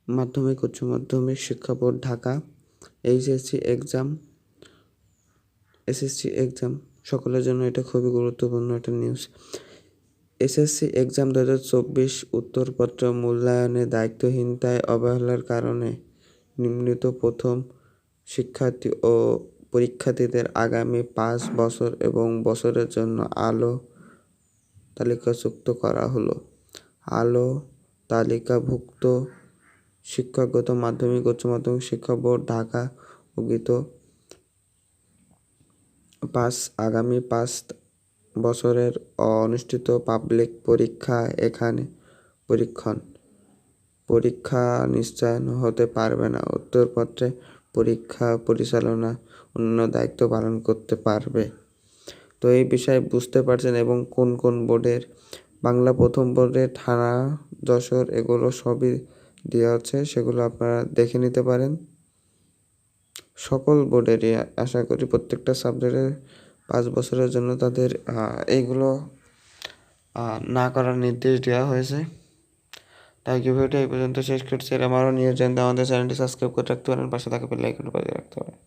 মাধ্যমিক উচ্চ মাধ্যমিক শিক্ষা বোর্ড ঢাকা এসএসসি এক্সাম সকলের জন্য এটা খুবই গুরুত্বপূর্ণ একটা নিউজ। এসএসসি এক্সাম 2024 উত্তরপত্র মূল্যায়নে দায়িত্বহীনতায় অবহেলার কারণে নিম্নিত প্রথম শিক্ষার্থী ও পরীক্ষার্থীদের আগামী 5 বছর এবং বছরের জন্য আলো তালিকাভুক্ত করা হলো। আলো তালিকাভুক্ত শিক্ষাগত মাধ্যমিক উচ্চ মাধ্যমিক শিক্ষা বোর্ড ঢাকা অঙ্কিত আগামী 5 বছরের অনুষ্ঠিত পাবলিক পরীক্ষা এখানে পরীক্ষা নিশ্চয়ন হতে পারবে না। উত্তরপত্রে পরীক্ষা পরিচালনা অন্য দায়িত্ব পালন করতে পারবে। তো এই বিষয়ে বুঝতে পারছেন এবং কোন কোন বোর্ডের বাংলা প্রথম বোর্ডের থানা যশোর এগুলো সবই দেওয়া আছে, সেগুলো আপনারা দেখে নিতে পারেন। সকল বোর্ডেরই আশা করি প্রত্যেকটা সাবজেক্টের 5 বছরের জন্য তাদের এইগুলো না করার নির্দেশ দেওয়া হয়েছে। তাই ভিডিওটা এই পর্যন্ত শেষ করছি। এর আমারও নিউজ জানতে আমাদের চ্যানেলটি সাবস্ক্রাইব করে রাখতে পারেন, পাশে থাকা বেল আইকনটি বাজিয়ে রাখতে পারেন।